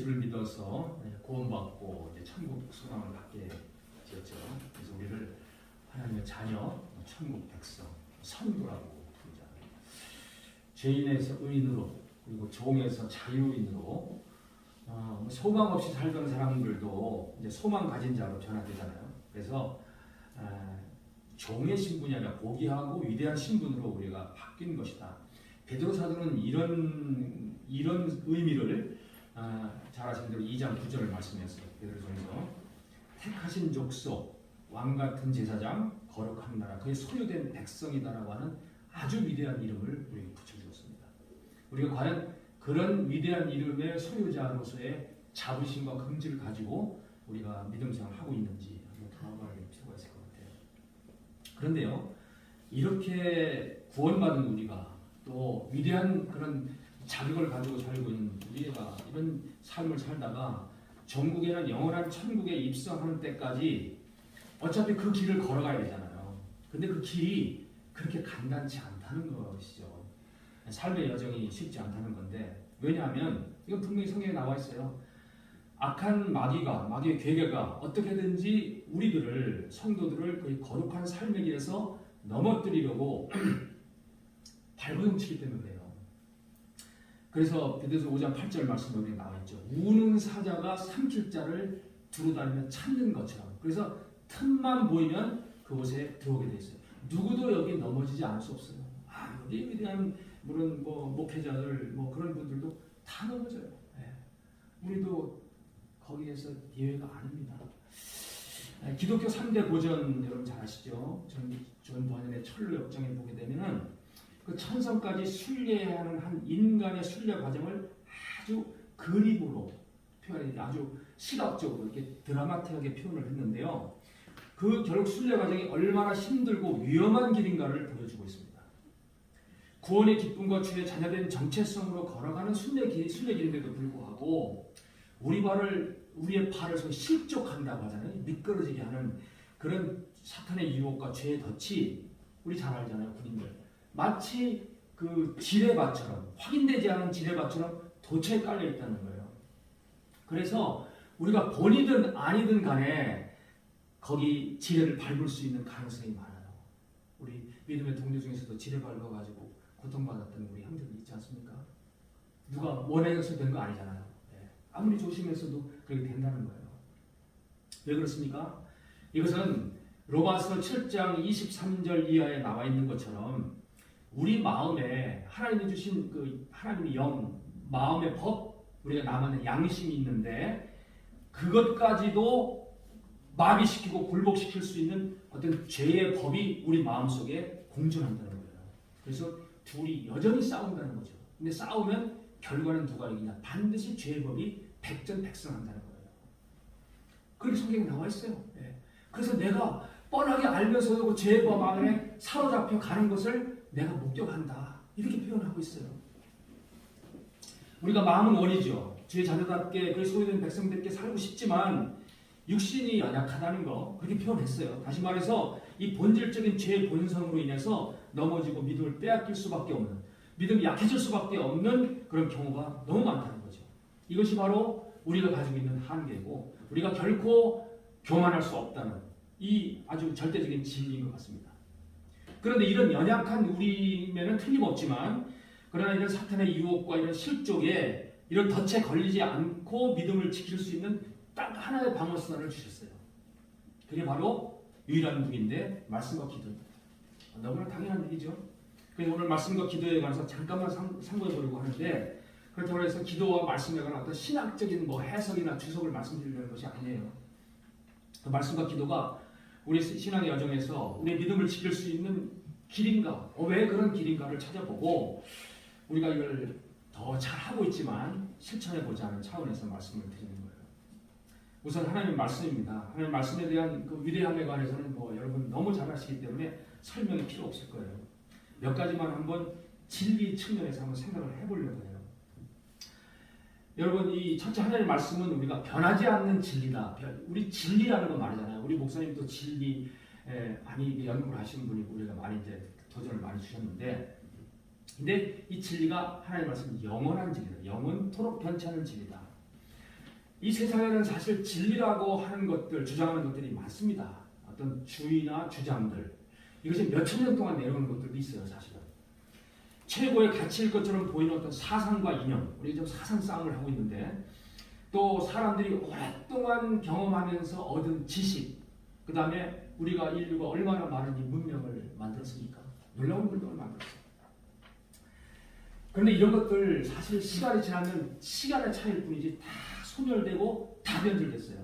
예수를 믿어서 구원받고 이제 천국 소망을 갖게 되었죠. 그래서 우리를 하나님의 자녀, 천국 백성, 선도라고 부르죠. 죄인에서 의인으로, 그리고 종에서 자유인으로 소망 없이 살던 사람들도 이제 소망 가진 자로 변화되잖아요. 그래서 종의 신분이 아니라 고귀하고 위대한 신분으로 우리가 바뀐 것이다. 베드로 사도는 이런 의미를 잘 아시는 대로 2장 9절을 말씀했어요. 베드로전서 택하신 족속, 왕같은 제사장, 거룩한 나라, 그의 소유된 백성이다라고 하는 아주 위대한 이름을 우리에게 붙여주었습니다. 우리가 과연 그런 위대한 이름의 소유자로서의 자부심과 긍지를 가지고 우리가 믿음 생활을 하고 있는지 한번 돌아봐야 될 필요가 있을 것 같아요. 그런데요, 이렇게 구원받은 우리가 또 위대한 그런 자격을 가지고 살고 있는 우리가 이런 삶을 살다가 전국에는 영원한 천국에 입성하는 때까지 어차피 그 길을 걸어가야 되잖아요. 근데 그 길이 그렇게 간단치 않다는 것이죠. 삶의 여정이 쉽지 않다는 건데, 왜냐하면 이건 분명히 성경에 나와 있어요. 악한 마귀의 괴계가 어떻게든지 우리들을, 성도들을 그 거룩한 삶의 길에서 넘어뜨리려고 발버둥치기 때문에 그래요. 그래서 베드로서 5장 8절 말씀에 나와 있죠. 우는 사자가 삼킬 자를 두루다니며 찾는 것처럼. 그래서 틈만 보이면 그곳에 들어오게 돼 있어요. 누구도 여기 넘어지지 않을 수 없어요. 여기 위대한 물론 목회자들 그런 분들도 다 넘어져요. 우리도 거기에서 예외가 아닙니다. 기독교 3대 고전 여러분 잘 아시죠? 존 번연의 철로 역정에 보게 되면은 그 천성까지 순례하는 한 인간의 순례 과정을 아주 그림으로 표현해, 아주 시각적으로 이렇게 드라마틱하게 표현을 했는데요. 그 결국 순례 과정이 얼마나 힘들고 위험한 길인가를 보여주고 있습니다. 구원의 기쁨과 주의 자녀된 정체성으로 걸어가는 순례길인데도 불구하고 우리의 발을 실족한다고 하잖아요. 미끄러지게 하는 그런 사탄의 유혹과 죄의 덫이 우리 잘 알잖아요, 군인들. 마치 그 지뢰밭처럼, 확인되지 않은 지뢰밭처럼 도처에 깔려 있다는 거예요. 그래서 우리가 본이든 아니든 간에 거기 지뢰를 밟을 수 있는 가능성이 많아요. 우리 믿음의 동료 중에서도 지뢰 밟아가지고 고통받았던 우리 형제들 있지 않습니까? 누가 원해서 된 거 아니잖아요. 아무리 조심했어도 그렇게 된다는 거예요. 왜 그렇습니까? 이것은 로마서 7장 23절 이하에 나와 있는 것처럼 우리 마음에 하나님이 주신 그 하나님의 영, 마음의 법, 우리가 남아있는 양심이 있는데 그것까지도 마비시키고 굴복시킬 수 있는 어떤 죄의 법이 우리 마음속에 공존한다는 거예요. 그래서 둘이 여전히 싸운다는 거죠. 근데 싸우면 결과는 누가 이기냐? 반드시 죄의 법이 백전백승한다는 거예요. 그렇게 성경에 나와 있어요. 그래서 내가 뻔하게 알면서도 죄의 법 안에 사로잡혀 가는 것을 내가 목격한다. 이렇게 표현하고 있어요. 우리가 마음은 원이죠. 주의 자녀답게 그 소유된 백성들께 살고 싶지만 육신이 연약하다는 거 그렇게 표현했어요. 다시 말해서 이 본질적인 죄의 본성으로 인해서 넘어지고 믿음을 빼앗길 수밖에 없는, 믿음이 약해질 수밖에 없는 그런 경우가 너무 많다는 거죠. 이것이 바로 우리가 가지고 있는 한계고 우리가 결코 교만할 수 없다는 이 아주 절대적인 진리인 것 같습니다. 그런데 이런 연약한 우리면은 틀림없지만 그러나 이런 사탄의 유혹과 이런 실족에 이런 덫에 걸리지 않고 믿음을 지킬 수 있는 딱 하나의 방어수단을 주셨어요. 그게 바로 유일한 무기인데 말씀과 기도입니다. 너무나 당연한 일이죠. 그래서 오늘 말씀과 기도에 관해서 잠깐만 상고해 보려고 하는데 그렇다고 해서 기도와 말씀에 관한 어떤 신학적인 해석이나 주석을 말씀드리려는 것이 아니에요. 그 말씀과 기도가 우리 신앙의 여정에서 우리의 믿음을 지킬 수 있는 길인가, 왜 그런 길인가를 찾아보고 우리가 이걸 더 잘하고 있지만 실천해보자는 차원에서 말씀을 드리는 거예요. 우선 하나님 말씀입니다. 하나님 말씀에 대한 그 위대함에 관해서는 여러분 너무 잘 아시기 때문에 설명이 필요 없을 거예요. 몇 가지만 한번 진리 측면에서 한번 생각을 해보려고 해요. 여러분 이 첫째 하나님의 말씀은 우리가 변하지 않는 진리다. 우리 진리라는 건 말이잖아요. 우리 목사님도 진리 많이 연구를 하시는 분이고 우리가 많이 이제 도전을 많이 주셨는데, 근데 이 진리가 하나님의 말씀은 영원한 진리다. 영원토록 변치 않는 진리다. 이 세상에는 사실 진리라고 하는 것들, 주장하는 것들이 많습니다. 어떤 주의나 주장들. 이것이 몇천 년 동안 내려오는 것들도 있어요, 사실은. 최고의 가치일 것처럼 보이는 어떤 사상과 이념, 우리 지금 사상 싸움을 하고 있는데, 또 사람들이 오랫동안 경험하면서 얻은 지식, 그 다음에 우리가 인류가 얼마나 많은 이 문명을 만들었습니까? 놀라운 문명을 만들었어요. 그런데 이런 것들 사실 시간이 지나면 시간의 차이일 뿐이지 다 소멸되고 다 변질됐어요.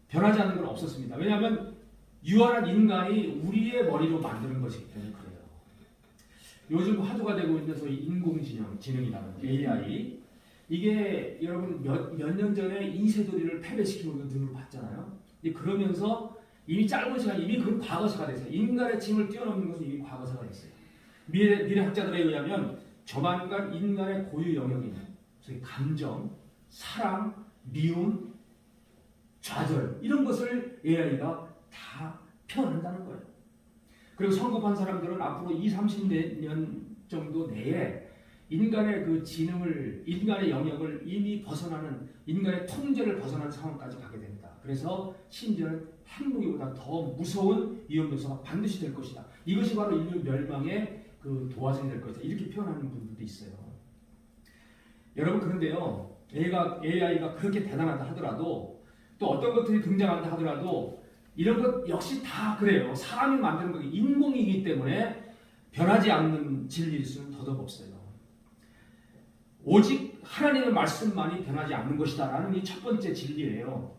변하지 않는 건 없었습니다. 왜냐하면 유한한 인간이 우리의 머리로 만드는 것이기 때문에 그래요. 요즘 화두가 되고 있는 소위 인공지능이라는 AI, 이게 여러분 몇 년 전에 인쇄도리를 패배시키고 있는 눈으로 봤잖아요. 그러면서 이미 짧은 시간, 이미 그건 과거사가 됐어요. 인간의 짐을 뛰어넘는 것은 이미 과거사가 됐어요. 미래학자들에 의하면 조만간 인간의 고유 영역인 소위 감정, 사랑, 미움, 좌절 이런 것을 AI가 다 표현한다는 거예요. 그리고 성급한 사람들은 앞으로 20-30년 정도 내에 인간의 그 지능을, 인간의 영역을 이미 벗어나는, 인간의 통제를 벗어나는 상황까지 가게 됩니다. 그래서 심지어는 핵무기보다 더 무서운 위험 요소가 반드시 될 것이다. 이것이 바로 인류 멸망의 그 도화선이 될 것이다. 이렇게 표현하는 분들도 있어요. 여러분, 그런데요, AI가 그렇게 대단하다 하더라도, 또 어떤 것들이 등장한다 하더라도 이런 것 역시 다 그래요. 사람이 만드는 거기 인공이기 때문에 변하지 않는 진리일 수는 더더욱 없어요. 오직 하나님의 말씀만이 변하지 않는 것이다 라는 이 첫 번째 진리예요.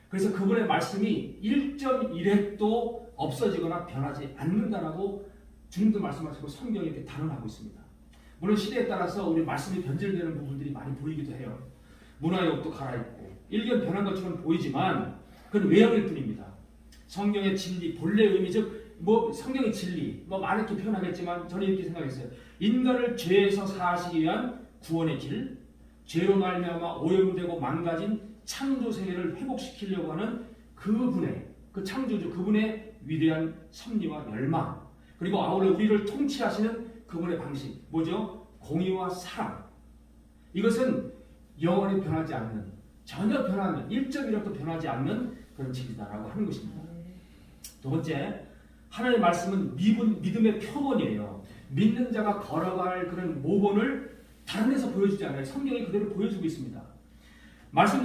그래서 그분의 말씀이 1.1획도 없어지거나 변하지 않는다라고 주님도 말씀하시고 성경이 이렇게 단언하고 있습니다. 물론 시대에 따라서 우리 말씀이 변질되는 부분들이 많이 보이기도 해요. 문화의 옷도 갈아입고 일견 변한 것처럼 보이지만 그건 외형일 뿐입니다. 성경의 진리, 본래 의미, 즉 성경의 진리, 많게 표현하겠지만 저는 이렇게 생각했어요. 인간을 죄에서 사하시기 위한 구원의 길, 죄로 말미암아 오염되고 망가진 창조 세계를 회복시키려고 하는 그분의, 그 창조주 그분의 위대한 섭리와 멸망, 그리고 아울러 우리를 통치하시는 그분의 방식, 뭐죠? 공의와 사랑. 이것은 영원히 변하지 않는, 전혀 변하는, 1.1도 변하지 않는 그런 진리다라고 하는 것입니다. 두 번째, 하나님의 말씀은 믿음의 표본이에요. 믿는 자가 걸어갈 그런 모본을 다른 데서 보여주지 않아요. 성경이 그대로 보여주고 있습니다.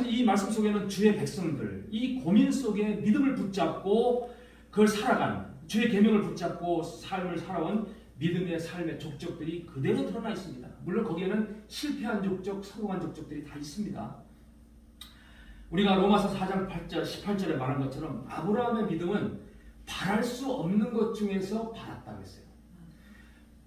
이 말씀 속에는 주의 백성들, 이 고민 속에 믿음을 붙잡고 그걸 살아간, 주의 계명을 붙잡고 삶을 살아온 믿음의 삶의 족적들이 그대로 드러나 있습니다. 물론 거기에는 실패한 족적, 성공한 족적들이 다 있습니다. 우리가 로마서 4장 8절, 18절에 말한 것처럼 아브라함의 믿음은 바랄 수 없는 것 중에서 받았다고 했어요.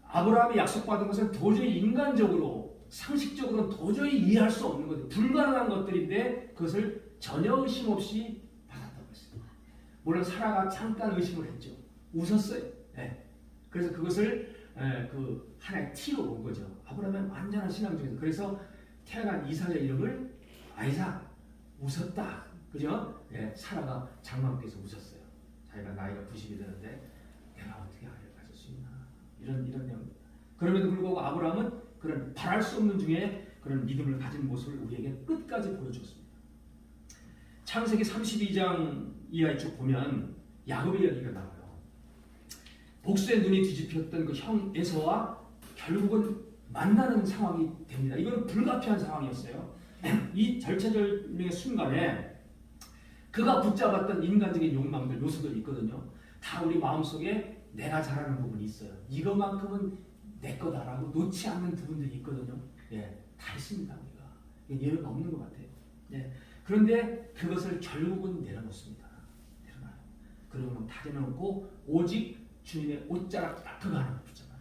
아브라함이 약속받은 것은 도저히 인간적으로, 상식적으로는 도저히 이해할 수 없는 것들, 불가능한 것들인데 그것을 전혀 의심 없이 받았다고 했어요. 물론 사라가 잠깐 의심을 했죠. 웃었어요. 네. 그래서 그것을 그 하나의 티로 본 거죠. 아브라함은 완전한 신앙 중에서. 그래서 태어난 이삭의 이름을 아이삭, 웃었다. 그죠? 네. 사라가 장막에서 웃었어요. 자기가 나이가 90이 되는데 내가 어떻게 아이를 가질 수 있나. 이런 내용입니다. 그럼에도 불구하고 아브라함은 그런 바랄 수 없는 중에 그런 믿음을 가진 모습을 우리에게 끝까지 보여줬습니다. 창세기 32장 이하에 쭉 보면 야곱의 이야기가 나와요. 복수의 눈이 뒤집혔던 그 형 에서와 결국은 만나는 상황이 됩니다. 이건 불가피한 상황이었어요. 이 절체절명의 순간에 그가 붙잡았던 인간적인 욕망들, 요소들이 있거든요. 다 우리 마음속에 내가 잘하는 부분이 있어요. 이것만큼은 내 거다라고 놓지 않는 부분들이 있거든요. 예, 다 있습니다. 우리가 예외가 없는 것 같아요. 예, 그런데 그것을 결국은 내려놓습니다. 내려놔요. 그러면 다 내려놓고 오직 주님의 옷자락 딱 그거 하나 붙잖아요.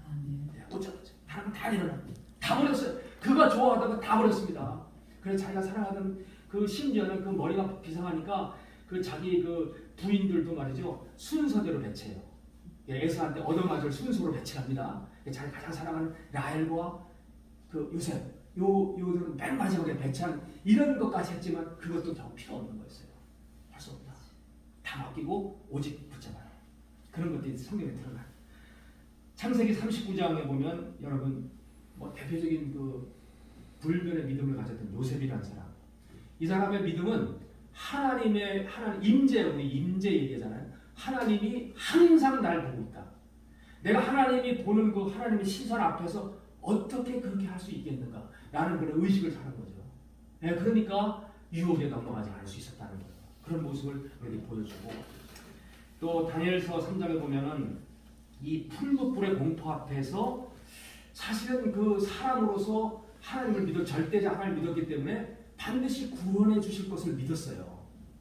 예, 옷자락 다른 다 내려놓고 다 버렸어요. 그가 좋아하다가 다 버렸습니다. 그래서 자기가 사랑하던 그 심지어는 그 머리가 비상하니까 그 자기 그 부인들도 말이죠 순서대로 배치해요. 예, 에서한테 얻어맞을 순서로 배치합니다. 자기 가장 사랑하는 라헬과 그 요셉, 요들은 맨 마지막에 배치한 이런 것까지 했지만 그것도 더 필요 없는 거였어요. 할 수 없다. 다 맡기고 오직 붙잡아요. 그런 것들이 성경에 들어가요. 창세기 39장에 보면 여러분 대표적인 그 불변의 믿음을 가졌던 요셉이라는 사람, 이 사람의 믿음은 하나님 임재, 우리 임재 얘기잖아요. 하나님이 항상 날 보고 있다. 내가 하나님이 보는 그 하나님의 시선 앞에서 어떻게 그렇게 할 수 있겠는가? 라는 그런 의식을 사는 거죠. 네, 그러니까 유혹에 넘어가지 않을 수 있었다는 거죠. 그런 모습을 우리에게 보여주고, 또 다니엘서 3장에 보면은 이 풀무불의 공포 앞에서 사실은 그 사람으로서 하나님을 절대자 하나님을 믿었기 때문에 반드시 구원해 주실 것을 믿었어요.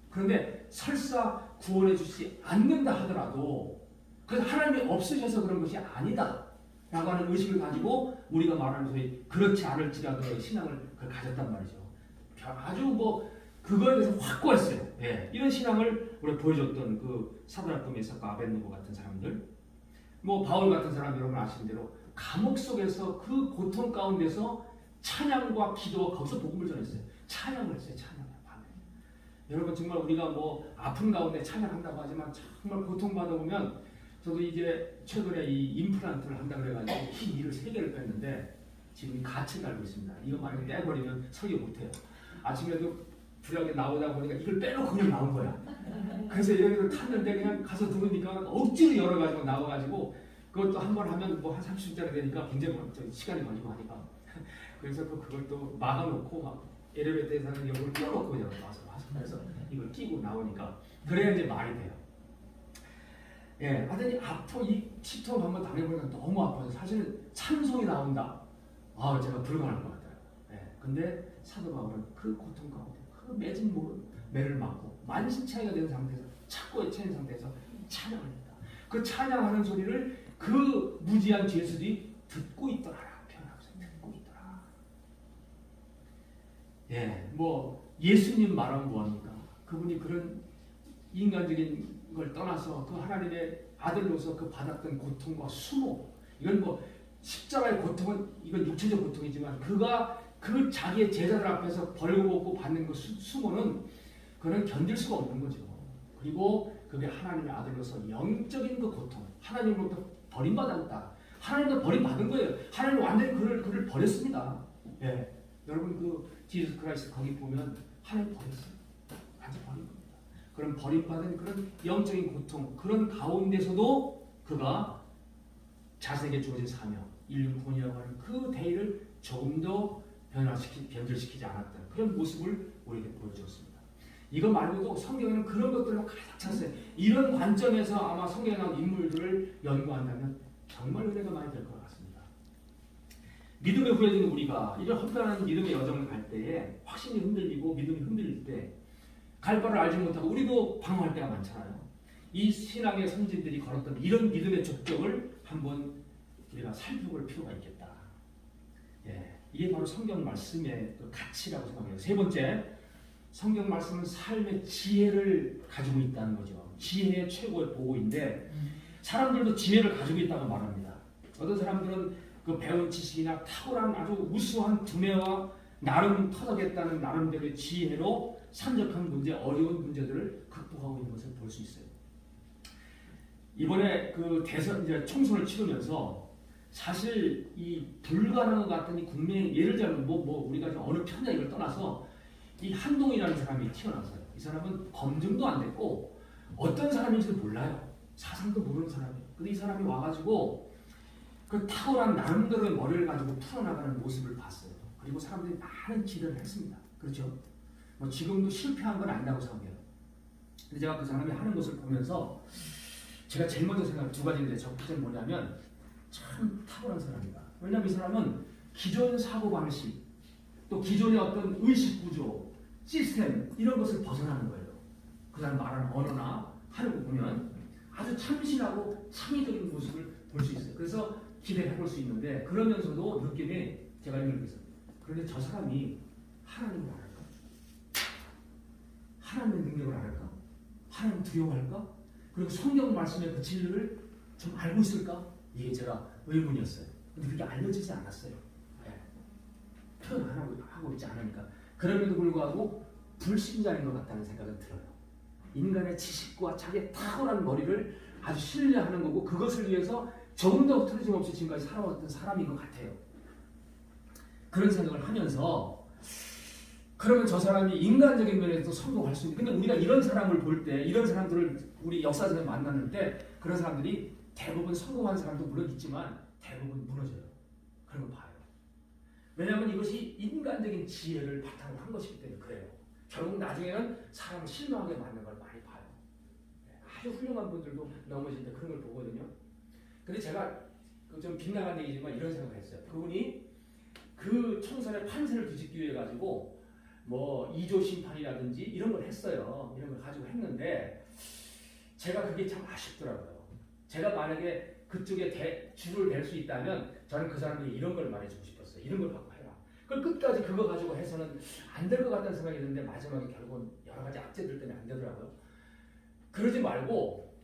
그런데 설사 구원해 주시지 않는다 하더라도 그래서 하나님이 없으셔서 그런 것이 아니다 라고 하는 의식을 가지고 우리가 말하는 소리 그렇지 않을지라도 신앙을 가졌단 말이죠. 아주 그거에 대해서 확고했어요. 예, 이런 신앙을 우리 보여줬던 그 사드락과 메삭과 아벳느고 같은 사람들, 바울 같은 사람 여러분 아시는 대로 감옥 속에서 그 고통 가운데서 찬양과 기도와 거기서 복음을 전했어요. 찬양을 했어요. 찬양을 밤에. 여러분 정말 우리가 아픈 가운데 찬양한다고 하지만 정말 고통받아 보면, 저도 이제 최근에 이 임플란트를 한다 그래가지고 흰 이를 3개를 뺐는데 지금 가치를 알고 있습니다. 이거 만약에 떼버리면 설교 못해요. 아침에도 부랴하게 나오다 보니까 이걸 빼놓고 그냥 나온 거야. 그래서 이런 탔는데 그냥 가서 들으니까 억지로 열어가지고 나와가지고 그것도 한 번 하면 한 30분짜리 되니까 굉장히 시간이 걸리고 하니까 그래서 그걸 또 막아놓고 막 엘리베이터에서는 이걸 껴놓고 그냥 와서 그래서 이걸 끼고 나오니까 그래야 이제 말이 돼요. 예, 하더니 이 치통 한번 당해보니까 너무 아파서 사실은 찬송이 나온다. 제가 불가능할 것 같아요. 예, 근데 사도 바울은 그 고통 가운데 그 맺은 매를 맞고 만신창이가 된 상태에서 착고에 처한 상태에서 찬양을 했다. 그 찬양하는 소리를 그 무지한 죄수들이 듣고 있더라라고 표현하고 있어요. 듣고 있더라. 예, 예수님 말하면 뭐합니까? 그분이 그런 인간적인 걸 떠나서 그 하나님의 아들로서 그 받았던 고통과 수모, 이건 십자가의 고통은 이건 육체적 고통이지만 그가 그 자기의 제자들 앞에서 벌거벗고 받는 그 수모는 그는 견딜 수가 없는 거죠. 그리고 그게 하나님의 아들로서 영적인 그 고통, 하나님으로부터 버림받았다. 하나님도 버림받은 거예요. 하나님 완전히 그를 버렸습니다. 예, 여러분 그 지저스 크라이스트 거기 보면 하나님 버렸어요. 완전 버린 겁니다. 그런 버림받은 그런 영적인 고통, 그런 가운데서도 그가 자신에게 주어진 사명, 인류 구원이라고 하는 그 대의를 조금도 변절시키지 않았던 그런 모습을 우리에게 보여주었습니다. 이거 말고도 성경에는 그런 것들로 가득 찼어요. 이런 관점에서 아마 성경에 나온 인물들을 연구한다면 정말 은혜가 많이 될 것 같습니다. 믿음에 후해진 우리가 이런 험난한 믿음의 여정을 갈 때에 확신이 흔들리고 믿음이 흔들릴 때 갈 바를 알지 못하고 우리도 방황할 때가 많잖아요. 이 신앙의 선진들이 걸었던 이런 믿음의 족적을 한번 우리가 살펴볼 필요가 있겠다. 예, 이게 바로 성경 말씀의 그 가치라고 생각해요. 세 번째, 성경 말씀은 삶의 지혜를 가지고 있다는 거죠. 지혜의 최고의 보고인데 사람들도 지혜를 가지고 있다고 말합니다. 어떤 사람들은 그 배운 지식이나 탁월한 아주 우수한 두뇌와 나름 터득했다는 나름대로의 지혜로 산적한 문제, 어려운 문제들을 극복하고 있는 것을 볼 수 있어요. 이번에 그 대선 이제 총선을 치르면서 사실 이 불가능한 것 같은 이 국민, 예를 들면 우리가 어느 편이냐 이걸 떠나서 이 한동이라는 사람이 튀어나왔어요. 이 사람은 검증도 안 됐고 어떤 사람인지도 몰라요. 사상도 모르는 사람이에요. 근데 이 사람이 와가지고 그 탁월한 나름대로의 머리를 가지고 풀어나가는 모습을 봤어요. 그리고 사람들이 많은 기대를 했습니다. 그렇죠? 지금도 실패한 건 아니라고 생각해요. 근데 제가 그 사람이 하는 것을 보면서 제가 제일 먼저 생각한 두 가지인데 첫 번째는 뭐냐면 참 탁월한 사람이다. 왜냐하면 이 사람은 기존 사고방식 또 기존의 어떤 의식구조, 시스템 이런 것을 벗어나는 거예요. 그 사람 말하는 언어나 하는 거 보면 아주 참신하고 창의적인 모습을 볼 수 있어요. 그래서 기대해 볼 수 있는데 그러면서도 느낌이 제가 이렇게 그런데 저 사람이 하나님을 알을까? 하나님의 능력을 알을까? 하나님 두려워할까? 그리고 성경 말씀의 그 진리를 좀 알고 있을까? 이게 제가 의문이었어요. 근데 그게 알려지지 않았어요. 네. 표현 안 하고 있지 않으니까. 그럼에도 불구하고 불신자인 것 같다는 생각은 들어요. 인간의 지식과 자기의 탁월한 머리를 아주 신뢰하는 거고 그것을 위해서 조금 더 틀어짐 없이 지금까지 살아왔던 사람인 것 같아요. 그런 생각을 하면서 그러면 저 사람이 인간적인 면에서 성공할 수 있는데, 근데 우리가 이런 사람을 볼 때, 이런 사람들을 우리 역사적으로 만났을 때 그런 사람들이 대부분 성공한 사람도 물론 있지만 대부분 무너져요. 그런 거 봐요. 왜냐하면 이것이 인간적인 지혜를 바탕으로 한 것이기 때문에 그래요. 결국 나중에는 사람을 실망하게 만드는 걸 많이 봐요. 아주 훌륭한 분들도 넘어질 때 그런 걸 보거든요. 근데 제가 좀 빗나간 얘기지만 이런 생각을 했어요. 그분이 그 총선의 판세를 뒤집기 위해 가지고 뭐 2조 심판이라든지 이런 걸 했어요. 이런 걸 가지고 했는데 제가 그게 참 아쉽더라고요. 제가 만약에 그쪽에 줄을 댈 수 있다면 저는 그 사람들이 이런 걸 말해주고 싶었어요. 이런 걸 갖고 해라. 그걸 끝까지 그거 가지고 해서는 안 될 것 같다는 생각이 드는데 마지막에 결국은 여러 가지 악재들 때문에 안 되더라고요. 그러지 말고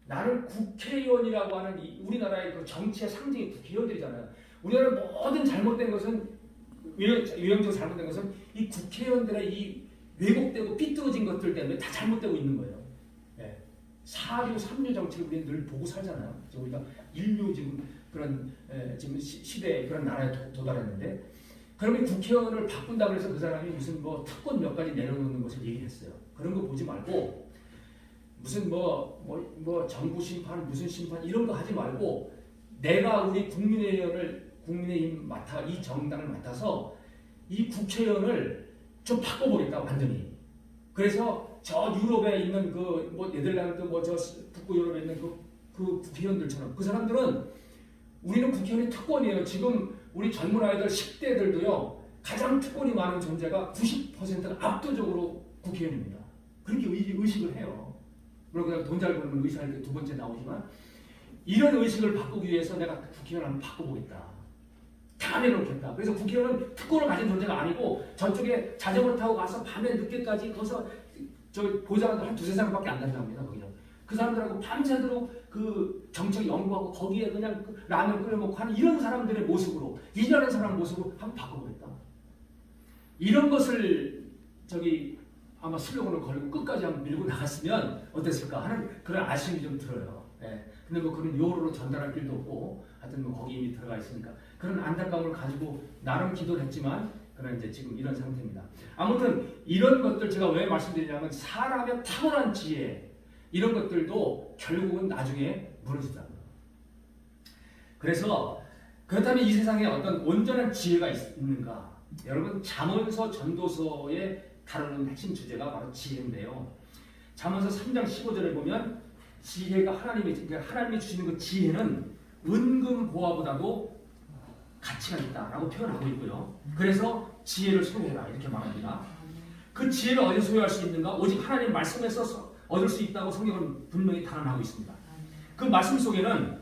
나는 국회의원이라고 하는 우리나라의 그 정치의 상징이 국회의원들이잖아요. 우리나라 모든 잘못된 것은 유형적으로 잘못된 것은 이 국회의원들의 이 왜곡되고 삐뚤어진 것들 때문에 다 잘못되고 있는 거예요. 네. 4류, 3류 정치를 우리는 늘 보고 살잖아요. 우리가 인류 지금 그런 지금 시대에 그런 나라에 도달했는데, 그러면 국회의원을 바꾼다고 해서 그 사람이 무슨 뭐 특권 몇 가지 내려놓는 것을 얘기했어요. 그런 거 보지 말고 무슨 뭐 정부 심판 무슨 심판 이런 거 하지 말고 내가 우리 국민의힘 이 정당을 맡아서 이 국회의원을 좀 바꿔보겠다 완전히. 그래서 저 유럽에 있는 그 뭐 네덜란드 저 북부 유럽에 있는 그 국회의원들처럼 그 사람들은 우리는 국회의원이 특권이에요. 지금 우리 젊은 아이들 10대들도요 가장 특권이 많은 존재가 90%가 압도적으로 국회의원입니다. 그렇게 의식을 해요. 물론 그냥 돈 잘 버는 의식할 때 두 번째 나오지만 이런 의식을 바꾸기 위해서 내가 국회의원을 한번 바꿔보겠다. 다 내놓겠다. 그래서 국회의원은 특권을 가진 존재가 아니고 저쪽에 자전거 타고 가서 밤에 늦게까지 거기서 저 보좌관들 한 두세 사람밖에 안 된답니다. 거기는. 그 사람들하고 밤새도록 그 정책 연구하고 거기에 그냥 그 라면 끓여 먹고 하는 이런 사람들의 모습으로 위대한 사람 모습으로 한번 바꿔보겠다. 이런 것을 아마 슬로건을 걸고 끝까지 한번 밀고 나갔으면 어땠을까 하는 그런 아쉬움이 좀 들어요. 예. 근데 뭐 그런 요로로 전달할 길도 없고 하여튼 뭐 거기 이미 들어가 있으니까 그런 안타까움을 가지고 나름 기도를 했지만 그런 이제 지금 이런 상태입니다. 아무튼 이런 것들 제가 왜 말씀드리냐면 사람의 탁월한 지혜 이런 것들도 결국은 나중에 무너지더라고요. 그래서 그렇다면 이 세상에 어떤 온전한 지혜가 있는가? 여러분 잠언서 전도서에 다루는 핵심 주제가 바로 지혜인데요. 잠언서 3장 15절에 보면 지혜가 하나님이 주시는 그 지혜는 은금 보화보다도 가치가 있다라고 표현하고 있고요. 그래서 지혜를 소유해라 이렇게 말합니다. 그 지혜를 어디서 소유할 수 있는가? 오직 하나님 말씀에서 얻을 수 있다고 성경은 분명히 단언하고 있습니다. 그 말씀 속에는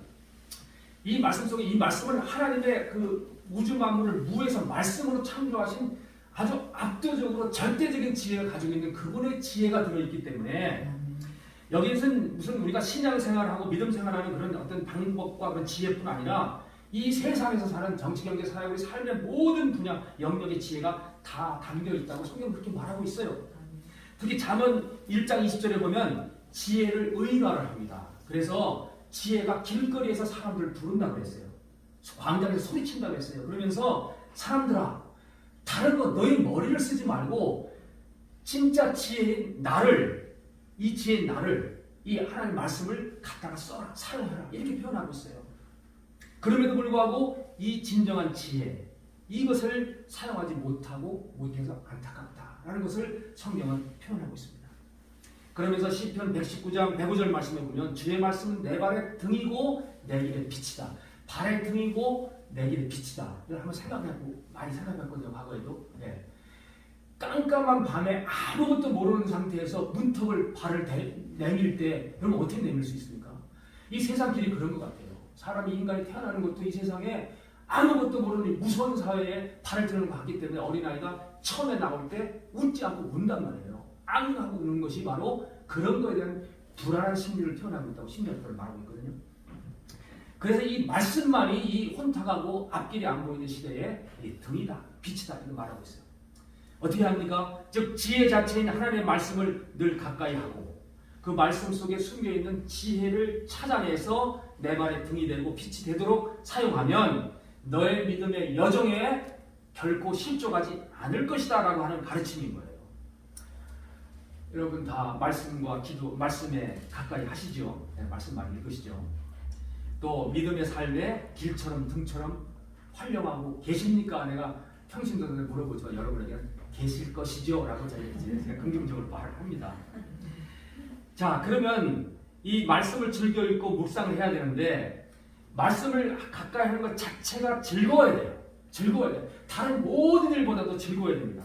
이 말씀을 하나님의 그 우주 만물을 무에서 말씀으로 창조하신 아주 압도적으로 절대적인 지혜를 가지고 있는 그분의 지혜가 들어있기 때문에 여기서는 무슨 우리가 신앙생활하고 믿음생활하는 그런 어떤 방법과 그런 지혜뿐 아니라 이 세상에서 사는 정치, 경제, 사회, 우리 삶의 모든 분야, 영역의 지혜가 다 담겨있다고 성경은 그렇게 말하고 있어요. 특히 잠언 1장 20절에 보면 지혜를 의인화를 합니다. 그래서 지혜가 길거리에서 사람들을 부른다고 했어요. 광장에서 소리친다고 했어요. 그러면서 사람들아 다른 거 너희 머리를 쓰지 말고 진짜 지혜인 나를 이 하나님 말씀을 갖다가 써라 사용해라 이렇게 표현하고 있어요. 그럼에도 불구하고 이 진정한 지혜 이것을 사용하지 못해서 안타깝다라는 것을 성경은 표현하고 있습니다. 그러면서 시편 119장 105절 말씀에 보면 주의 말씀은 내 발의 등이고 내 길의 빛이다. 발의 등이고 내 길의 빛이다. 이걸 한번 많이 생각해봤거든요. 과거에도. 네. 깜깜한 밤에 아무것도 모르는 상태에서 문턱을 발을 내밀 때 여러분 어떻게 내밀 수 있습니까? 이 세상 길이 그런 것 같아요. 사람이 인간이 태어나는 것도 이 세상에 아무것도 모르는 무서운 사회에 발을 드는 것 같기 때문에 어린아이가 처음에 나올 때 웃지 않고 운단 말이에요. 앙하고 우는 것이 바로 그런 거에 대한 불안한 심리를 태어나고 있다고 심리학자를 말하고 있거든요. 그래서 이 말씀만이 이 혼탁하고 앞길이 안 보이는 시대에 등이다, 빛이다 이렇게 말하고 있어요. 어떻게 합니까? 즉 지혜 자체인 하나님의 말씀을 늘 가까이 하고 그 말씀 속에 숨겨있는 지혜를 찾아내서 내 발의 등이 되고 빛이 되도록 사용하면 너의 믿음의 여정에 결코 실족하지 않을 것이다 라고 하는 가르침인 거예요. 여러분 다 말씀과 기도, 말씀에 가까이 하시죠. 네, 말씀 많이 읽으시죠. 또 믿음의 삶에 길처럼 등처럼 활용하고 계십니까? 내가 평신도전에 물어보죠. 여러분에게는 계실 것이죠? 라고 제가 긍정적으로 말을 합니다. 자, 그러면 이 말씀을 즐겨 읽고 묵상을 해야 되는데 말씀을 가까이 하는 것 자체가 즐거워야 돼요. 즐거워야 돼요. 다른 모든 일보다도 즐거워야 됩니다.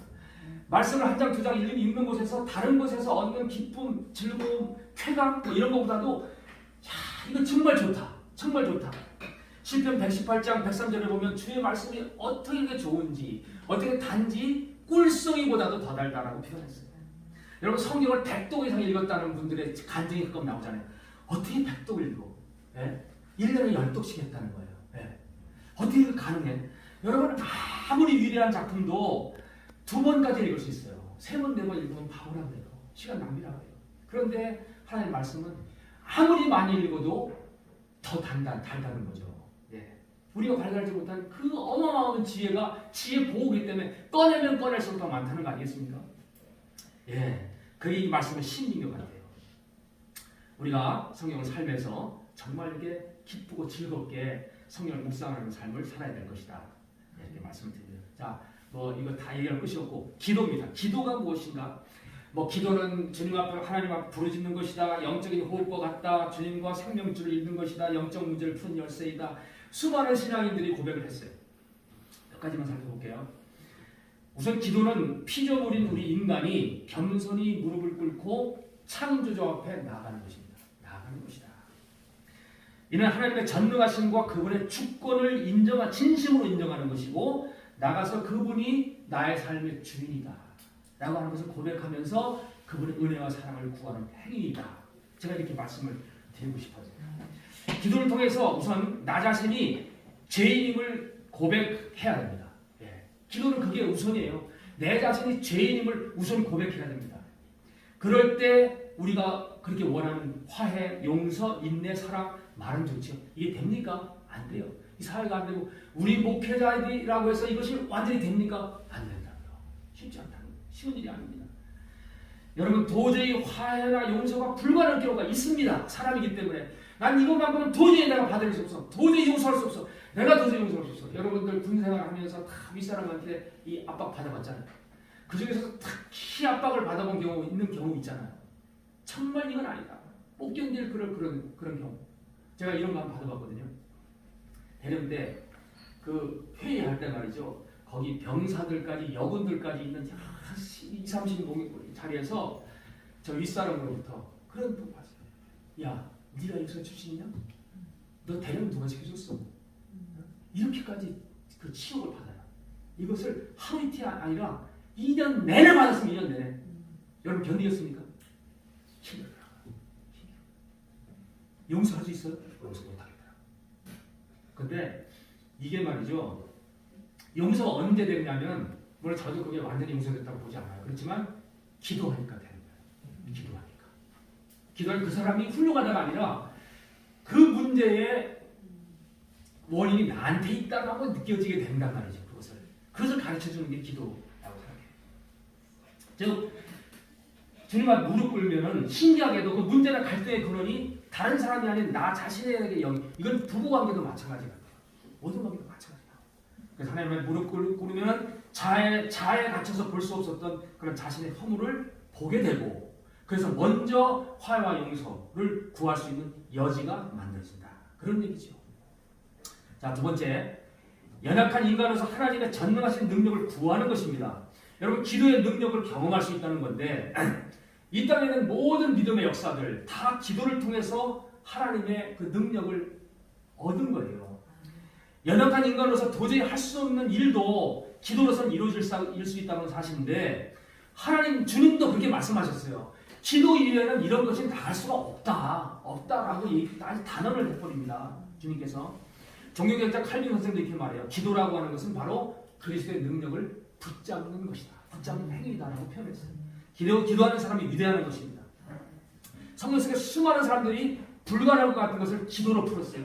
말씀을 한 장, 두 장 읽는 곳에서 다른 곳에서 얻는 기쁨, 즐거움, 쾌감 뭐 이런 것보다도 야, 이거 정말 좋다. 정말 좋다. 시편 118장 103절에 보면 주의 말씀이 어떻게 좋은지 어떻게 단지 꿀송이보다도 더 달다라고 표현했어요. 여러분 성경을 100독 이상 읽었다는 분들의 간증이 가끔 나오잖아요. 어떻게 100독을 읽어? 예? 1년에 10독씩 했다는 거예요. 예. 어떻게 가능해? 여러분 아무리 위대한 작품도 2번까지 읽을 수 있어요. 3번, 4번 읽으면 바보라고 해요. 시간 낭비라고 해요. 그런데 하나님의 말씀은 아무리 많이 읽어도 더 달다는 거죠. 예. 우리가 발견하지 못한 그 어마어마한 지혜가 지혜 보호기 때문에 꺼내면 꺼낼수록 더 많다는 거 아니겠습니까? 예. 그 이 말씀은 신인 것 같아요. 우리가 성경을 살면서 정말 이렇게 기쁘고 즐겁게 성경을 묵상하는 삶을 살아야 될 것이다. 이렇게 말씀을 드립니다. 자, 뭐 이거 다 얘기할 것이 없고 기도입니다. 기도가 무엇인가? 뭐 기도는 주님 앞에 하나님 앞에 부르짖는 것이다. 영적인 호흡과 같다. 주님과 생명줄을 잇는 것이다. 영적 문제를 푸는 열쇠이다. 수많은 신앙인들이 고백을 했어요. 몇 가지만 살펴볼게요. 우선 기도는 피조물인 우리 인간이 겸손히 무릎을 꿇고 창조주 앞에 나아가는 것입니다. 나아가는 것이다. 이는 하나님의 전능하심과 그분의 주권을 진심으로 인정하는 것이고 나가서 그분이 나의 삶의 주인이다 라고 하는 것을 고백하면서 그분의 은혜와 사랑을 구하는 행위이다. 제가 이렇게 말씀을 드리고 싶어요. 기도를 통해서 우선 나 자신이 죄인임을 고백해야 됩니다. 예. 기도는 그게 우선이에요. 내 자신이 죄인임을 우선 고백해야 됩니다. 그럴 때 우리가 그렇게 원하는 화해, 용서, 인내, 사랑 말은 좋죠. 이게 됩니까? 안 돼요. 이 사회가 안 되고 우리 목회자들이라고 해서 이것이 완전히 됩니까? 안 된다고요. 쉽지 않다는 거예요. 쉬운 일이 아닙니다. 여러분 도저히 화해나 용서가 불가능한 경우가 있습니다. 사람이기 때문에 난 이것만큼은 도저히 내가 받을 수 없어. 도저히 용서할 수 없어. 내가 도저히 용서할 수 없어. 여러분들 군생활 하면서 다 윗사람한테 이 압박 받아봤잖아요. 그 중에서 특히 압박을 받아본 경우 있는 경우 있잖아요. 정말 이건 아니다. 못 견딜 그런 경우. 제가 이런 거 한번 받아봤거든요. 대령 때 그 회의할 때 말이죠. 거기 병사들까지 여군들까지 있는 20, 30명 자리에서 저 윗사람으로부터 그런 분 봤어요. 야, 네가 여기서 출신이냐? 너 대령 누가 시켜줬어? 이렇게까지 그 치욕을 받아요. 이것을 하루 이틀이 아니라 2년 내내 받았습니다. 2년 내내. 여러분 견디겠습니까? 힘들어요. 용서할 수 있어요? 용서 못하겠다. 근데 이게 말이죠. 용서가 언제 됐냐면 물론 저도 그게 완전히 용서됐다고 보지 않아요. 그렇지만 기도하니까 되는 거예요. 기도하니까. 기도할 그 사람이 훌륭하다가 아니라 그 문제의 원인이 나한테 있다고 느껴지게 된단 말이죠. 그것을 가르쳐주는 게 기도라고 생각해요. 즉 주님 앞에 무릎 꿇으면은 신기하게도 그 문제나 갈등의 근원이 다른 사람이 아닌 나 자신에게 이건 부부관계도 마찬가지예요. 모든 관계도 마찬가지예요. 그래서 하나님의 무릎 꿇으면 자아에 갇혀서 볼 수 없었던 그런 자신의 허물을 보게 되고 그래서 먼저 화해와 용서를 구할 수 있는 여지가 만들어진다. 그런 얘기죠. 자, 두 번째, 연약한 인간으로서 하나님의 전능하신 능력을 구하는 것입니다. 여러분 기도의 능력을 경험할 수 있다는 건데 이 땅에는 모든 믿음의 역사들 다 기도를 통해서 하나님의 그 능력을 얻은 거예요. 연약한 인간으로서 도저히 할 수 없는 일도 기도로서는 이루어질 수 있다는 사실인데 하나님 주님도 그렇게 말씀하셨어요. 기도 이외에는 이런 것이 나갈 수가 없다라고 아주 단언을 해버립니다. 주님께서 종교개혁자 칼빈 선생도 이렇게 말해요. 기도라고 하는 것은 바로 그리스도의 능력을 붙잡는 것이다. 붙잡는 행위다라고 표현했어요. 기도하는 사람이 위대한 것입니다. 성경 속에 수많은 사람들이 불가능할 것 같은 것을 기도로 풀었어요.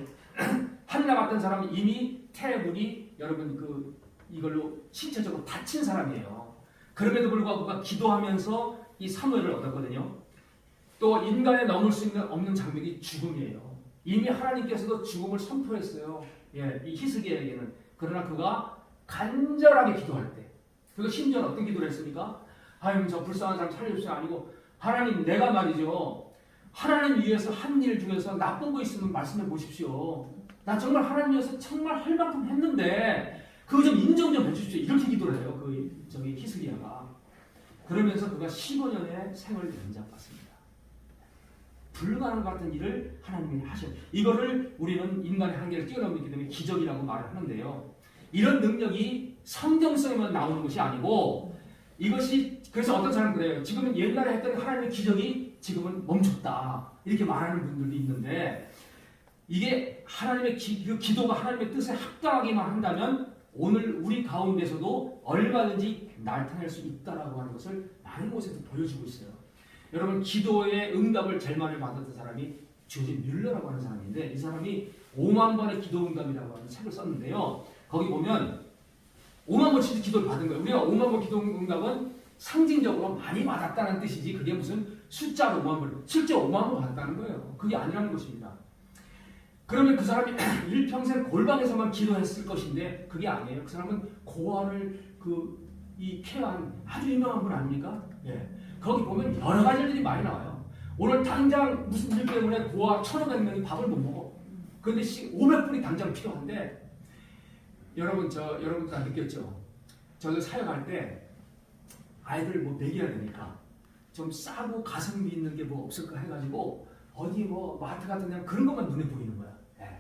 한나 같은 사람은 이미 태문이 여러분 그 이걸로 신체적으로 다친 사람이에요. 그럼에도 불구하고 그가 기도하면서 이 사무엘을 얻었거든요. 또 인간에 넘을 수 없는 장벽이 죽음이에요. 이미 하나님께서도 죽음을 선포했어요. 예, 이 히스기야에게는. 그러나 그가 간절하게 기도할 때, 그가 심지어 어떤 기도를 했습니까? 하나님, 저 불쌍한 사람 살려주세요. 아니고, 하나님, 내가 말이죠, 하나님 위해서 한 일 중에서 나쁜 거 있으면 말씀해 보십시오. 나 정말 하나님 위해서 정말 할 만큼 했는데 그거 좀 인정 좀 해주십시오. 이렇게 기도를 해요. 저기 히스기야가. 그러면서 그가 15년의 생을 연장받습니다. 불가능 같은 일을 하나님이 하셔요. 이거를 우리는 인간의 한계를 뛰어넘기 때문에 기적이라고 말을 하는데요. 이런 능력이 성경성에만 나오는 것이 아니고, 이것이 그래서 어떤 사람은 그래요. 지금은 옛날에 했던 하나님의 기적이 지금은 멈췄다, 이렇게 말하는 분들도 있는데, 이게 하나님의 그 기도가 하나님의 뜻에 합당하기만 한다면 오늘 우리 가운데서도 얼마든지 나타날 수 있다라고 하는 것을 많은 곳에서 보여주고 있어요. 여러분, 기도의 응답을 제일 많이 받았던 사람이 조지 뮬러라고 하는 사람인데, 이 사람이 5만 번의 기도 응답이라고 하는 책을 썼는데요. 거기 보면 5만 번씩 기도를 받은 거예요. 우리가 5만 번 기도 응답은 상징적으로 많이 받았다는 뜻이지, 그게 무슨 숫자로 5만 번, 실제 5만 번 받았다는 거예요. 그게 아니라는 것입니다. 그러면 그 사람이 일평생 골방에서만 기도했을 것인데 그게 아니에요. 그 사람은 고아를 케어한 아주 유명한 분 아닙니까? 예. 거기 보면 여러 가지 일들이 많이 나와요. 오늘 당장 무슨 일 때문에 고아 1,500명이 밥을 못 먹어. 그런데 500분이 당장 필요한데, 여러분 다 느꼈죠? 저도 사역할 때 아이들 뭐 먹여야 되니까 좀 싸고 가성비 있는 게 뭐 없을까 해가지고 어디 뭐 마트 같은 데 그런 것만 눈에 보이는 거야. 예.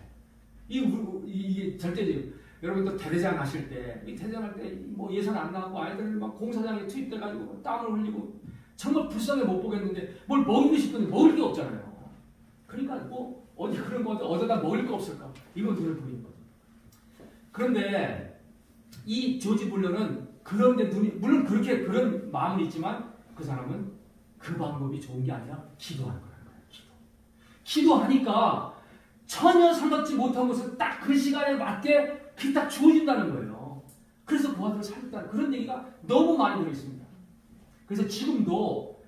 이게 절대적이에요. 여러분 또 대대장 하실 때, 이 대대장할 때 뭐 예산 안 나가고 아이들 막 공사장에 투입돼가지고 땀을 흘리고 정말 불쌍해 못 보겠는데 뭘 먹이고 싶은데 먹을 게 없잖아요. 그러니까 뭐 어디 그런 거 어디다 먹을 거 없을까? 이건 눈에 보이는 거죠. 그런데 이 조지 뮬러는 그런데 물론 그렇게 그런 마음은 있지만 그 사람은 그 방법이 좋은 게 아니라 기도하는 거라는 거예요. 기도하니까 전혀 생각지 못한 것을 딱 그 시간에 맞게 그게 딱 주어진다는 거예요. 그래서 그 아들을 살렸다는 그런 얘기가 너무 많이 들어있습니다. 그래서 지금도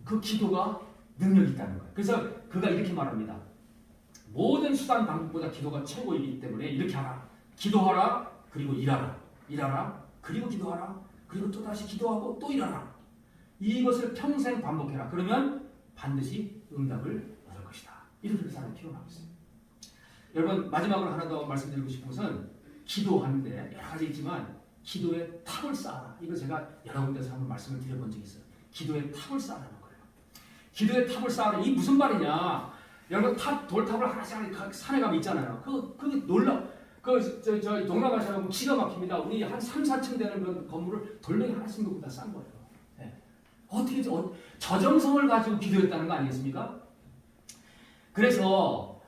그 기도가 능력이 있다는 거예요. 그래서 그가 이렇게 말합니다. 모든 수단 방법보다 기도가 최고이기 때문에 이렇게 하라. 기도하라, 그리고 일하라. 일하라, 그리고 기도하라. 그리고 또 다시 기도하고 또 일하라. 이것을 평생 반복해라. 그러면 반드시 응답을 얻을 것이다. 이렇게 그 사람이 표현하고 있습니다. 여러분, 마지막으로 하나 더 말씀드리고 싶은 것은 기도하는데 여러 가지 있지만 기도의 탑을 쌓아라. 이거 제가 여러 군데서 한번 말씀을 드려본 적이 있어요. 기도의 탑을 쌓아라는 거예요. 기도의 탑을 쌓아라. 이게 무슨 말이냐? 여러분, 돌탑을 하나씩 산에 가면 있잖아요. 그게 놀라. 저 동남아시아 가면 기가 막힙니다. 우리 한 3, 4층 되는 그런 건물을 돌멩이 하나씩 놓고 다 싼 거예요. 네. 어떻게 저정성을 가지고 기도했다는 거 아니겠습니까? 그래서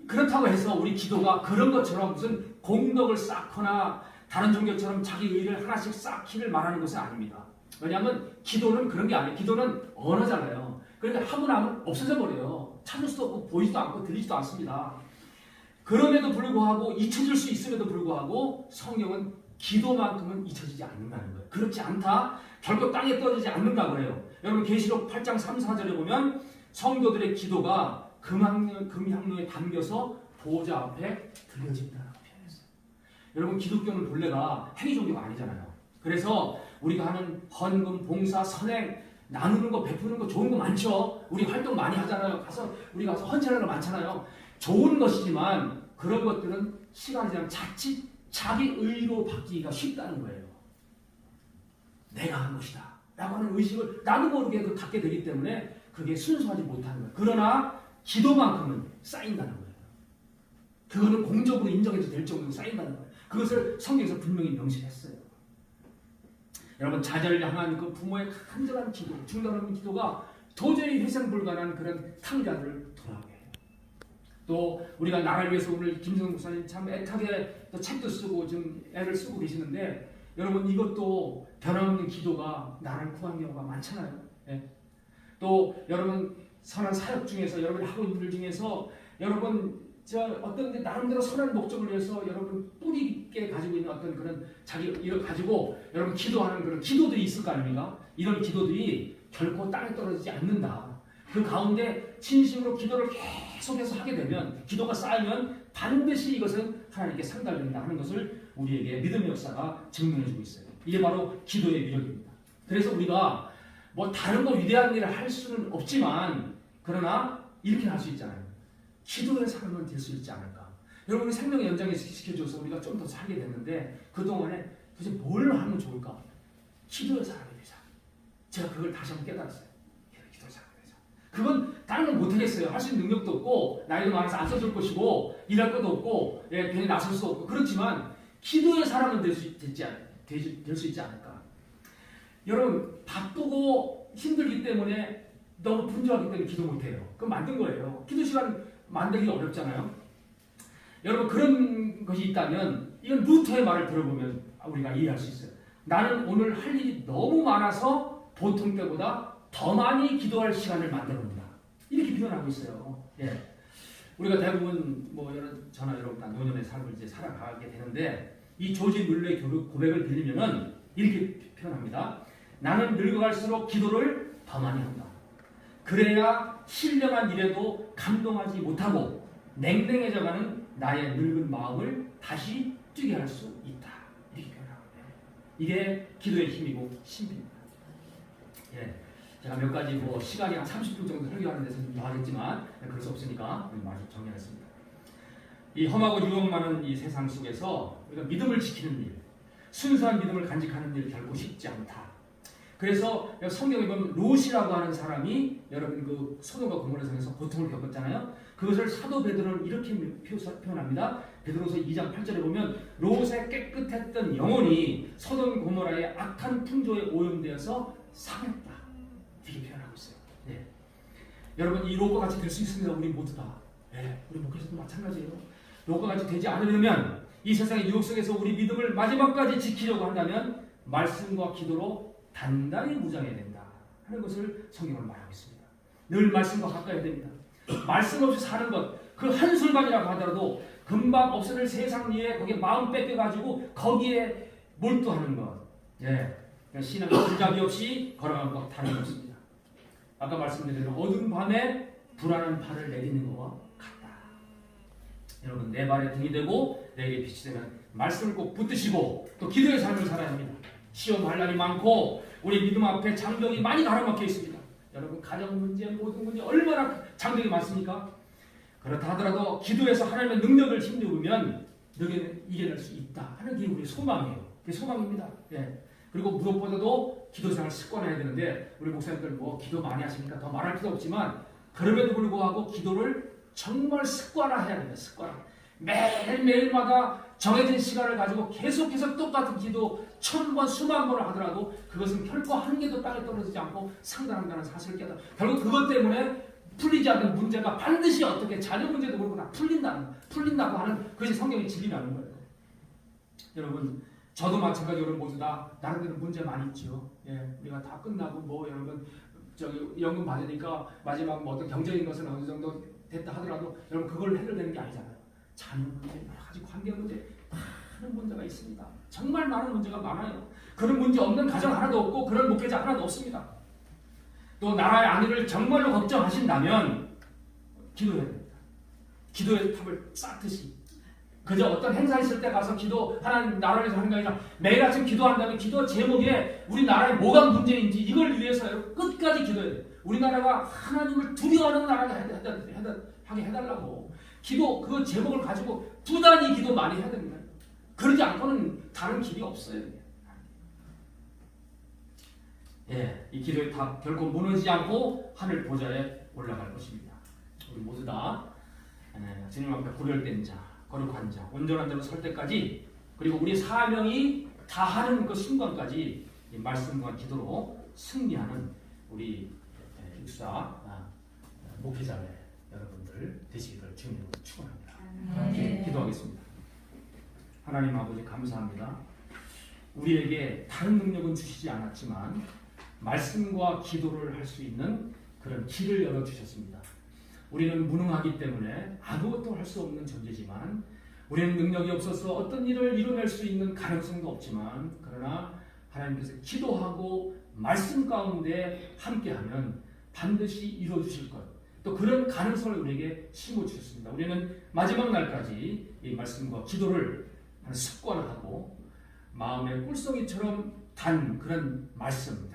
그렇다고 해서 우리 기도가 그런 것처럼 무슨 공덕을 쌓거나 다른 종교처럼 자기 의를 하나씩 쌓기를 말하는 것은 아닙니다. 왜냐하면 기도는 그런 게 아니에요. 기도는 언어잖아요. 그러니까 하고 나면 없어져 버려요. 찾을 수도 없고 보이지도 않고 들리지도 않습니다. 그럼에도 불구하고 잊혀질 수 있음에도 불구하고 성경은 기도만큼은 잊혀지지 않는다는 거예요. 그렇지 않다. 결국 땅에 떨어지지 않는다고 해요. 여러분 계시록 8장 3, 4절에 보면 성도들의 기도가 금향로에 담겨서 보호자 앞에 들려진다라고 표현했어요. 여러분 기독교는 본래가 행위 종교가 아니잖아요. 그래서 우리가 하는 헌금, 봉사, 선행, 나누는 거, 베푸는 거 좋은 거 많죠. 우리 활동 많이 하잖아요. 우리 가서 헌신하는 거 많잖아요. 좋은 것이지만 그런 것들은 시간이 지나면 자칫 자기 의로 바뀌기가 쉽다는 거예요. 내가 한 것이다 라고 하는 의식을 나도 모르게 갖게 되기 때문에 그게 순수하지 못하는 거예요. 그러나 기도만큼은 쌓인다는 거예요. 그거는 공적으로 인정해도 될 정도로 쌓인다는 거예요. 그것을 성경에서 분명히 명시했어요. 여러분 자녀를 향한 그 부모의 간절한 기도, 중단 없는 기도가 도저히 회생 불가능한 그런 탕자들을 돌아오게 해요. 또 우리가 나라를 위해서 오늘 김성근 목사님 참 애타게 책도 쓰고 지금 애를 쓰고 계시는데 여러분 이것도 변함없는 기도가 나를 구한 경우가 많잖아요. 네. 또 여러분 선한 사역 중에서 여러분이 하고 있는 일 중에서 여러분 어떤 나름대로 선한 목적을 위해서 여러분 뿌리 있게 가지고 있는 어떤 그런 자기 이걸 가지고 여러분 기도하는 그런 기도들이 있을 거 아닙니까? 이런 기도들이 결코 땅에 떨어지지 않는다. 그 가운데 진심으로 기도를 계속해서 하게 되면 기도가 쌓이면 반드시 이것은 하나님께 상달된다 하는 것을 우리에게 믿음의 역사가 증명해주고 있어요. 이게 바로 기도의 위력입니다. 그래서 우리가 뭐 다른 거 위대한 일을 할 수는 없지만 그러나 이렇게 할 수 있잖아요. 기도의 사람은 될 수 있지 않을까. 여러분이 생명의 연장에 시켜줘서 우리가 좀 더 살게 됐는데 그동안에 도대체 뭘 하면 좋을까? 기도의 사람이 되자. 제가 그걸 다시 한번 깨달았어요. 기도의 사람이 되자. 그건 다른 건 못하겠어요. 할 수 있는 능력도 없고 나이도 많아서 안 써줄 것이고 일할 것도 없고 괜히 나설 수 없고 그렇지만 기도의 사람은 될 수 있지 않을까. 여러분 바쁘고 힘들기 때문에 너무 분주하기 때문에 기도 못해요. 그건 만든 거예요. 기도 시간 만들기 어렵잖아요. 여러분 그런 것이 있다면 이건 루터의 말을 들어보면 우리가 이해할 수 있어요. 나는 오늘 할 일이 너무 많아서 보통 때보다 더 많이 기도할 시간을 만들어봅니다. 이렇게 표현하고 있어요. 예. 우리가 대부분 저나 여러분 다 노년의 삶을 이제 살아가게 되는데 이 조지 뮬러의 고백을 빌리면은 이렇게 표현합니다. 나는 늙어갈수록 기도를 더 많이 한다. 그래야 신령한 일에도 감동하지 못하고 냉랭해져가는 나의 늙은 마음을 다시 뛰게 할 수 있다. 이렇게 표현하거든요. 이게 기도의 힘이고 신비입니다. 예, 제가 몇 가지 시간이 한 30분 정도 설교하는 데서 좀 하겠지만 그럴 수 없으니까 말을 정리하겠습니다. 이 험하고 유혹 많은 이 세상 속에서 우리가 믿음을 지키는 일, 순수한 믿음을 간직하는 일 결코 쉽지 않다. 그래서 성경에 보면 롯이라고 하는 사람이 여러분 그 소돔과 고모라 성에서 고통을 겪었잖아요. 그것을 사도 베드로는 이렇게 표현합니다. 베드로서 2장 8절에 보면 롯의 깨끗했던 영혼이 소돔 고모라의 악한 풍조에 오염되어서 상했다. 이렇게 표현하고 있어요. 네. 여러분 이 롯과 같이 될 수 있습니다. 우리 모두 다. 네. 우리 목회자도 마찬가지예요. 롯과 같이 되지 않으려면 이 세상의 유혹 속에서 우리 믿음을 마지막까지 지키려고 한다면 말씀과 기도로 단단히 무장해야 된다 하는 것을 성경은 말하고 있습니다. 늘 말씀과 가까이 됩니다. 말씀 없이 사는 것, 그 한순간이라고 하더라도 금방 없어질 세상 위에 거기에 마음 뺏겨가지고 거기에 몰두하는 것. 예, 신앙의 길잡이 없이 걸어가는 것 다름없습니다. 아까 말씀드린 어두운 밤에 불안한 발을 내딛는 것과 같다. 여러분 내 발에 등이 되고 내게 빛이 되면 말씀을 꼭 붙드시고 또 기도의 삶을 살아야 합니다. 시험할 날이 많고 우리 믿음 앞에 장벽이 많이 가로막혀 있습니다. 여러분 가정 문제, 모든 문제 얼마나 장벽이 많습니까? 그렇다 하더라도 기도에서 하나님의 능력을 힘입으면 너희는 이겨낼 수 있다 하는 게 우리의 소망이에요. 그게 소망입니다. 예. 그리고 무엇보다도 기도생활 습관해야 되는데 우리 목사님들 기도 많이 하시니까 더 말할 필요 없지만 그럼에도 불구하고 기도를 정말 습관화해야 됩니다. 습관화. 매일매일마다 정해진 시간을 가지고 계속해서 똑같은 기도 1000번 수만 번을 하더라도 그것은 결코 한 개도 땅에 떨어지지 않고 상당한다는 사실을 깨달아. 결국 그것 때문에 풀리지 않는 문제가 반드시 어떻게 자녀 문제도 그렇고 다 풀린다고 하는 그것이 성경의 진리라는 거예요. 여러분 저도 마찬가지로 여러분 모두 다 나름대로 문제 많이 있죠. 예, 우리가 다 끝나고 여러분 연금 받으니까 마지막 어떤 경제적인 것은 어느 정도 됐다 하더라도 여러분 그걸 해결되는 게 아니잖아요. 자녀 문제, 여러 가지 관계 문제, 많은 문제가 있습니다. 정말 많은 문제가 많아요. 그런 문제 없는 가정 하나도 없고 그런 목회자 하나도 없습니다. 또 나라의 안위를 정말로 걱정하신다면 기도해야 됩니다. 기도의 탑을 쌓듯이 그저 어떤 행사 있을 때 가서 기도 하나님 나라를 위해서 하는 게 아니라 매일 아침 기도한다면 기도 제목에 우리나라에 뭐가 문제인지 이걸 위해서 끝까지 기도해야 돼요. 우리나라가 하나님을 두려워하는 나라가 하게 해달라고 기도 그 제목을 가지고 부단히 기도 많이 해야 됩니다. 그러지 않고는 다른 길이 없어요. 예, 이 기도의 탑 결코 무너지지 않고 하늘 보좌에 올라갈 것입니다. 우리 모두 다 주님 앞에 구별된 자, 거룩한 자, 온전한 자로 설 때까지 그리고 우리 사명이 다하는 그 순간까지 이 말씀과 기도로 승리하는 우리 육사 목회자의 여러분들 되시기를 주님으로 축원합니다. 기도하겠습니다. 하나님 아버지 감사합니다. 우리에게 다른 능력은 주시지 않았지만 말씀과 기도를 할 수 있는 그런 길을 열어주셨습니다. 우리는 무능하기 때문에 아무것도 할 수 없는 존재지만 우리는 능력이 없어서 어떤 일을 이뤄낼 수 있는 가능성도 없지만 그러나 하나님께서 기도하고 말씀 가운데 함께하면 반드시 이루어주실 것. 또 그런 가능성을 우리에게 심어주셨습니다. 우리는 마지막 날까지 이 말씀과 기도를 습관화하고 마음의 꿀송이처럼 단 그런 말씀을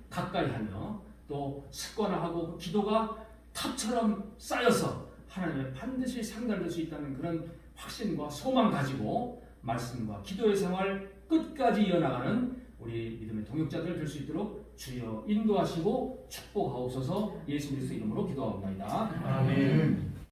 가까이 하며 또 습관화하고 그 기도가 탑처럼 쌓여서 하나님의 반드시 상달될 수 있다는 그런 확신과 소망 가지고 말씀과 기도의 생활 끝까지 이어나가는 우리 믿음의 동역자들 될 수 있도록 주여 인도하시고 축복하옵소서. 예수 그리스도 이름으로 기도하옵나이다. 아멘.